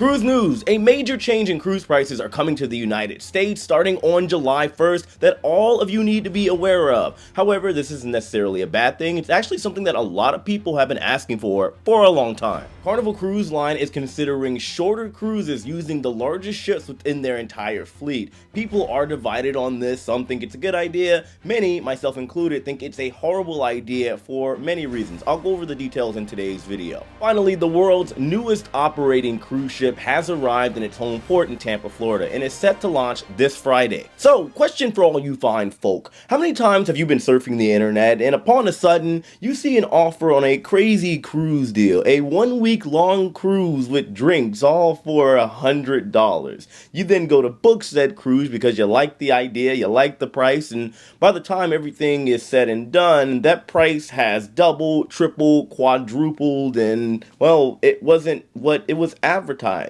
Cruise news! A major change in cruise prices are coming to the United States starting on July 1st that all of you need to be aware of. However, this isn't necessarily a bad thing. It's actually something that a lot of people have been asking for a long time. Carnival Cruise Line is considering shorter cruises using the largest ships within their entire fleet. People are divided on this. Some think it's a good idea. Many, myself included, think it's a horrible idea for many reasons. I'll go over the details in today's video. Finally, the world's newest operating cruise ship has arrived in its home port in Tampa, Florida, and is set to launch this Friday. So, question for all you fine folk. How many times have you been surfing the internet and upon a sudden, you see an offer on a crazy cruise deal, a 1-week-long cruise with drinks, all for $100. You then go to book said cruise because you like the idea, you like the price, and by the time everything is said and done, that price has doubled, tripled, quadrupled, and, well, it wasn't what it was advertised.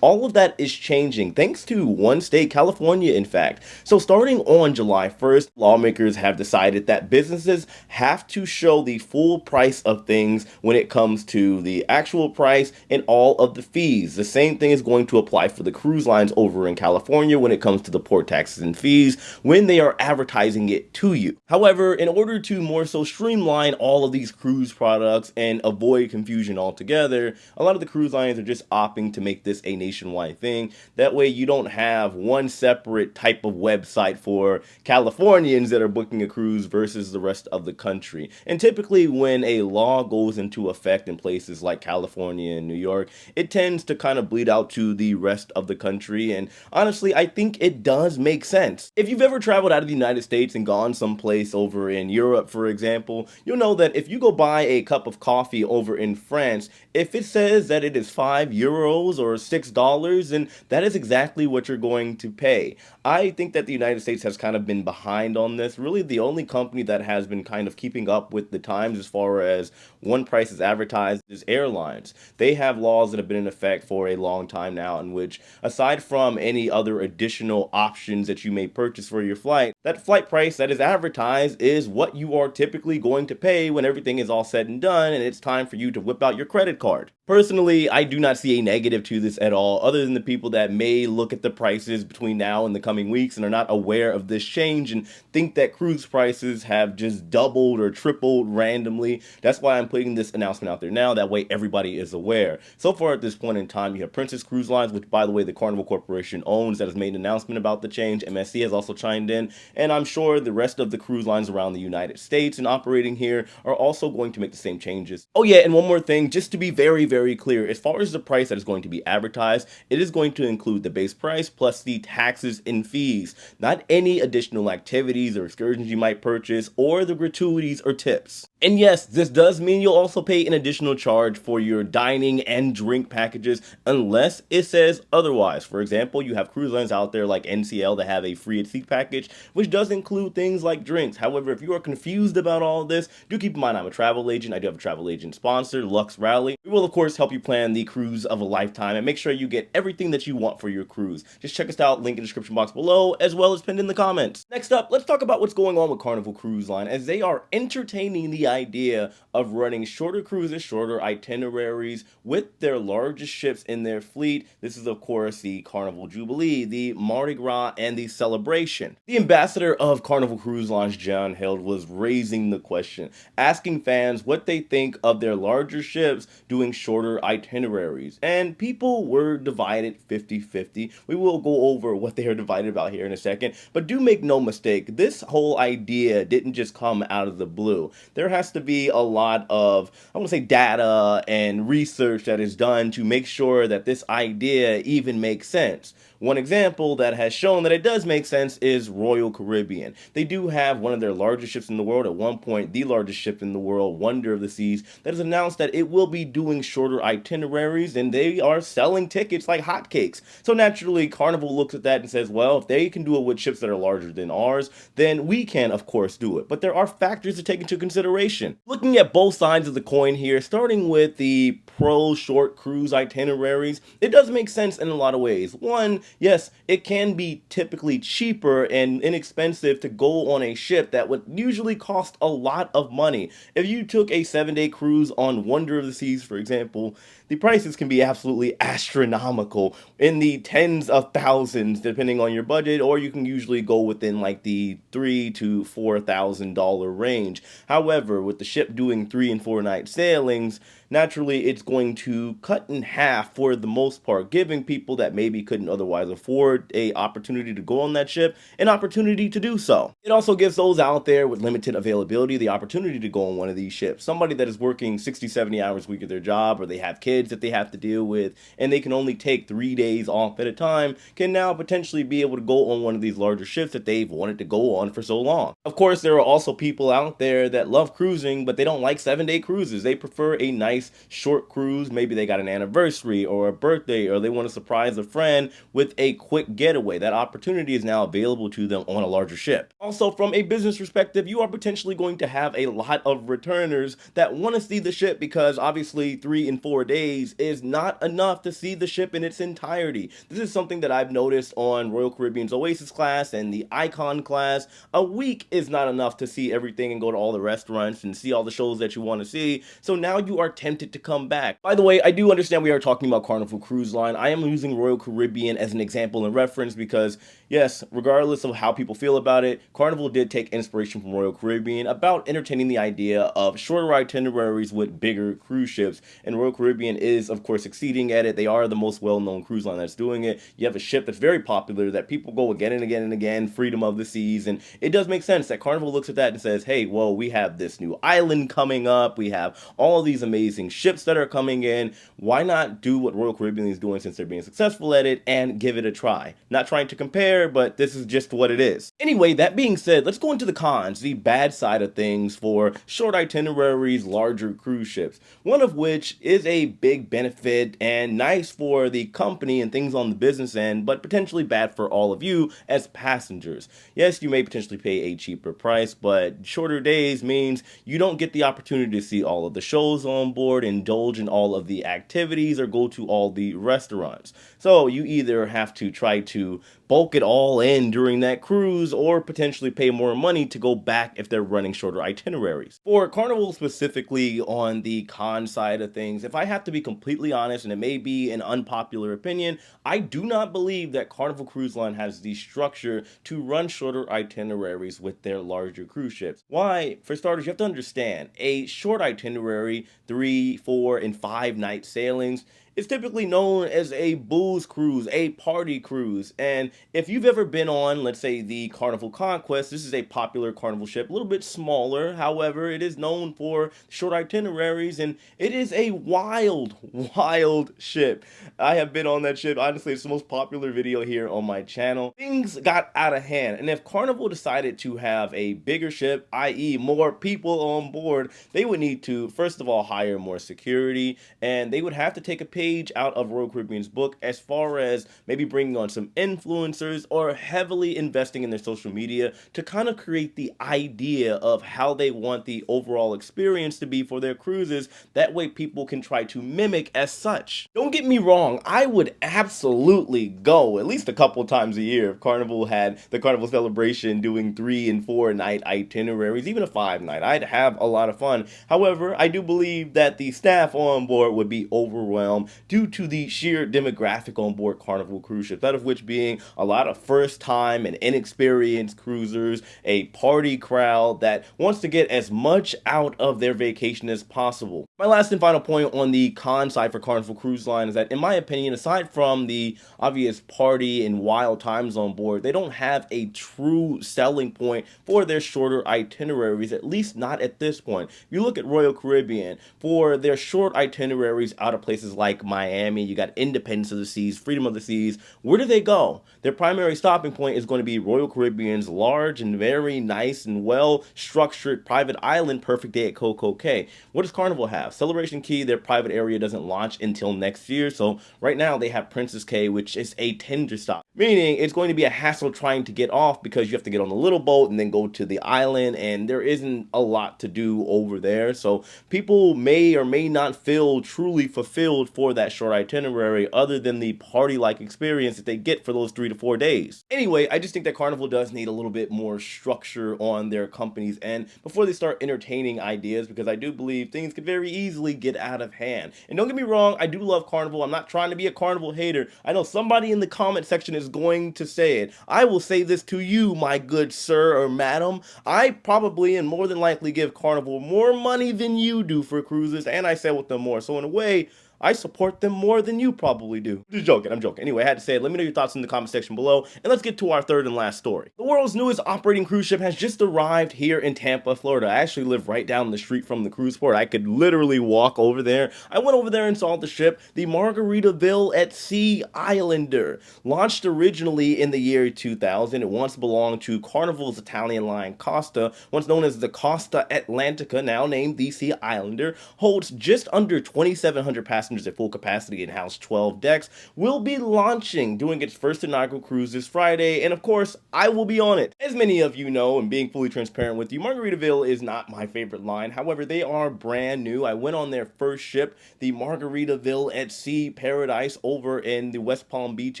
All of that is changing thanks to one state, California, in fact. So starting on July 1st, lawmakers have decided that businesses have to show the full price of things when it comes to the actual price and all of the fees. The same thing is going to apply for the cruise lines over in California when it comes to the port taxes and fees when they are advertising it to you. However, in order to more so streamline all of these cruise products and avoid confusion altogether, a lot of the cruise lines are just opting to make this a nationwide thing. That way you don't have one separate type of website for Californians that are booking a cruise versus the rest of the country. And typically when a law goes into effect in places like California and New York, it tends to kind of bleed out to the rest of the country. And honestly, I think it does make sense. If you've ever traveled out of the United States and gone someplace over in Europe, for example, you'll know that if you go buy a cup of coffee over in France, if it says that it is €5 or $6, and that is exactly what you're going to pay. I think that the United States has kind of been behind on this. Really, the only company that has been kind of keeping up with the times as far as one price is advertised is airlines. They have laws that have been in effect for a long time now in which, aside from any other additional options that you may purchase for your flight, that flight price that is advertised is what you are typically going to pay when everything is all said and done and it's time for you to whip out your credit card. Personally, I do not see a negative to this at all, other than the people that may look at the prices between now and the coming weeks and are not aware of this change and think that cruise prices have just doubled or tripled randomly. That's why I'm putting this announcement out there now, that way everybody is aware. So far at this point in time, you have Princess Cruise Lines, which by the way the Carnival Corporation owns, that has made an announcement about the change. MSC has also chimed in, and I'm sure the rest of the cruise lines around the United States and operating here are also going to make the same changes. Oh yeah, and one more thing, just to be very clear, as far as the price that is going to be advertised, it is going to include the base price plus the taxes and fees, not any additional activities or excursions you might purchase or the gratuities or tips. And yes, this does mean you'll also pay an additional charge for your dining and drink packages unless it says otherwise. For example, you have cruise lines out there like NCL that have a free at seat package, which does include things like drinks. However, if you are confused about all of this, do keep in mind I'm a travel agent. I do have a travel agent sponsor, Lux Rally. We will, of course, help you plan the cruise of a lifetime and make sure you get everything that you want for your cruise. Just check us out, link in the description box below, as well as pinned in the comments. Next up, let's talk about what's going on with Carnival Cruise Line, as they are entertaining the idea of running shorter cruises, shorter itineraries with their largest ships in their fleet. This is, of course, the Carnival Jubilee, the Mardi Gras, and the Celebration. The ambassador of Carnival Cruise Lines, John Held, was raising the question, asking fans what they think of their larger ships doing shorter itineraries, and people were divided 50-50. We will go over what they are divided about here in a second, but do make no mistake, this whole idea didn't just come out of the blue. There has to be a lot of, I want to say, data and research that is done to make sure that this idea even makes sense. One example that has shown that it does make sense is Royal Caribbean. They do have one of their largest ships in the world, at one point the largest ship in the world, Wonder of the Seas, that has announced that it will be doing shorter itineraries, and they are selling tickets like hotcakes. So naturally, Carnival looks at that and says, well, if they can do it with ships that are larger than ours, then we can, of course, do it. But there are factors to take into consideration. Looking at both sides of the coin here, starting with the pro short cruise itineraries, it does make sense in a lot of ways. One, yes, it can be typically cheaper and inexpensive to go on a ship that would usually cost a lot of money. If you took a 7-day cruise on Wonder of the Seas, for example, the prices can be absolutely astronomical, in the tens of thousands depending on your budget, or you can usually go within like the $3,000 to $4,000 range. However, with the ship doing 3 and 4 night sailings, naturally it's going to cut in half for the most part, giving people that maybe couldn't otherwise afford a opportunity to go on that ship an opportunity to do so. It also gives those out there with limited availability the opportunity to go on one of these ships. Somebody that is working 60, 70 hours a week at their job, or they have kids that they have to deal with, and they can only take 3 days off at a time, can now potentially be able to go on one of these larger ships that they've wanted to go on for so long. Of course, there are also people out there that love cruising, but they don't like 7-day cruises. They prefer a nice short cruise. Maybe they got an anniversary or a birthday, or they want to surprise a friend with a quick getaway. That opportunity is now available to them on a larger ship. Also, from a business perspective, you are potentially going to have a lot of returners that want to see the ship, because obviously 3 and 4 days is not enough to see the ship in its entirety. This is something that I've noticed on Royal Caribbean's Oasis class and the Icon class. A week is not enough to see everything and go to all the restaurants and see all the shows that you want to see. So now you are tempted to come back. By the way, I do understand we are talking about Carnival Cruise Line. I am using Royal Caribbean as an example and reference because, yes, regardless of how people feel about it, Carnival did take inspiration from Royal Caribbean about entertaining the idea of shorter itineraries with bigger cruise ships. And Royal Caribbean is, of course, succeeding at it. They are the most well-known cruise line that's doing it. You have a ship that's very popular that people go again and again and again, Freedom of the Seas. And it does make sense that Carnival looks at that and says, hey, well, we have this new island coming up. We have all of these amazing ships that are coming in. Why not do what Royal Caribbean is doing since they're being successful at it and give it a try? Not trying to compare, but this is just what it is. Anyway, that being said, let's go into the cons, the bad side of things for short itineraries, larger cruise ships. One of which is a big benefit and nice for the company and things on the business end, but potentially bad for all of you as passengers. Yes, you may potentially pay a cheaper price, but shorter days means you don't get the opportunity to see all of the shows on board, indulge in all of the activities, or go to all the restaurants. So you either have to try to bulk it all in during that cruise, or potentially pay more money to go back if they're running shorter itineraries. For Carnival specifically, on the con side of things, if I have to be completely honest, and it may be an unpopular opinion, I do not believe that Carnival Cruise Line has the structure to run shorter itineraries with their larger cruise ships. Why? For starters, you have to understand, a short itinerary, 3, 4, and 5 night sailings, is typically known as a booze cruise, a party cruise. And if you've ever been on, let's say, the Carnival Conquest, this is a popular Carnival ship, a little bit smaller. However, it is known for short itineraries, and it is a wild, wild ship. I have been on that ship. Honestly, it's the most popular video here on my channel. Things got out of hand, and if Carnival decided to have a bigger ship, i.e. more people on board, they would need to, first of all, hire more security, and they would have to take a page out of Royal Caribbean's book as far as maybe bringing on some influencers or heavily investing in their social media to kind of create the idea of how they want the overall experience to be for their cruises. That way people can try to mimic as such. Don't get me wrong, I would absolutely go at least a couple times a year if Carnival had the Carnival Celebration doing 3 and 4 night itineraries, even a 5 night. I'd have a lot of fun. However, I do believe that the staff on board would be overwhelmed due to the sheer demographic on board Carnival cruise ships, out of which being a lot of first time and inexperienced cruisers, a party crowd that wants to get as much out of their vacation as possible. My last and final point on the con side for Carnival Cruise Line is that, in my opinion, aside from the obvious party and wild times on board, they don't have a true selling point for their shorter itineraries, at least not at this point. If you look at Royal Caribbean, for their short itineraries out of places like Miami, you got Independence of the Seas, Freedom of the Seas. Where do they go? Their primary stopping point is going to be Royal Caribbean's large and very nice and well structured private island, Perfect Day at Coco Cay. What does Carnival have? Celebration Key, their private area doesn't launch until next year, so right now they have Princess Cay, which is a tender stop, meaning it's going to be a hassle trying to get off because you have to get on the little boat and then go to the island, and there isn't a lot to do over there. So people may or may not feel truly fulfilled for that short itinerary other than the party-like experience that they get for those 3 to 4 days. Anyway, I just think that Carnival does need a little bit more structure on their company's end before they start entertaining ideas, because I do believe things could very easily get out of hand. And don't get me wrong, I do love Carnival. I'm not trying to be a Carnival hater. I know somebody in the comment section is going to say it. I will say this to you, my good sir or madam. I probably and more than likely give Carnival more money than you do for cruises, and I sail with them more. So in a way, I support them more than you probably do. Just joking, I'm joking. Anyway, I had to say it. Let me know your thoughts in the comment section below, and let's get to our third and last story. The world's newest operating cruise ship has just arrived here in Tampa, Florida. I actually live right down the street from the cruise port. I could literally walk over there. I went over there and saw the ship, the Margaritaville at Sea Islander. Launched originally in the year 2000, it once belonged to Carnival's Italian line Costa, once known as the Costa Atlantica, now named the Sea Islander, holds just under 2,700 passengers at full capacity and house 12 decks, will be launching, doing its first inaugural cruise this Friday, and of course, I will be on it. As many of you know, and being fully transparent with you, Margaritaville is not my favorite line. However, they are brand new. I went on their first ship, the Margaritaville at Sea Paradise, over in the West Palm Beach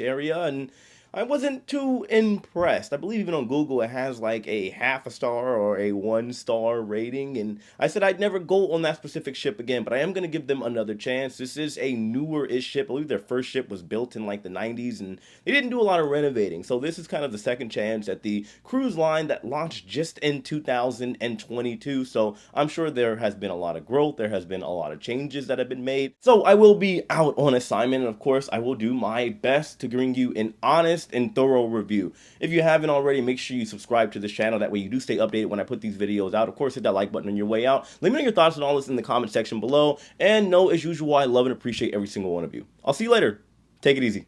area, and I wasn't too impressed. I believe even on Google it has like a half a star or a 1-star rating, and I said I'd never go on that specific ship again, but I am going to give them another chance. This is a newer-ish ship. I believe their first ship was built in like the 90s, and they didn't do a lot of renovating, so this is kind of the second chance at the cruise line that launched just in 2022, so I'm sure there has been a lot of growth, there has been a lot of changes that have been made, so I will be out on assignment, and of course I will do my best to bring you an honest and thorough review. If you haven't already, make sure you subscribe to this channel. That way you do stay updated when I put these videos out. Of course, hit that like button on your way out. Let me know your thoughts on all this in the comment section below. And know, as usual, I love and appreciate every single one of you. I'll see you later. Take it easy.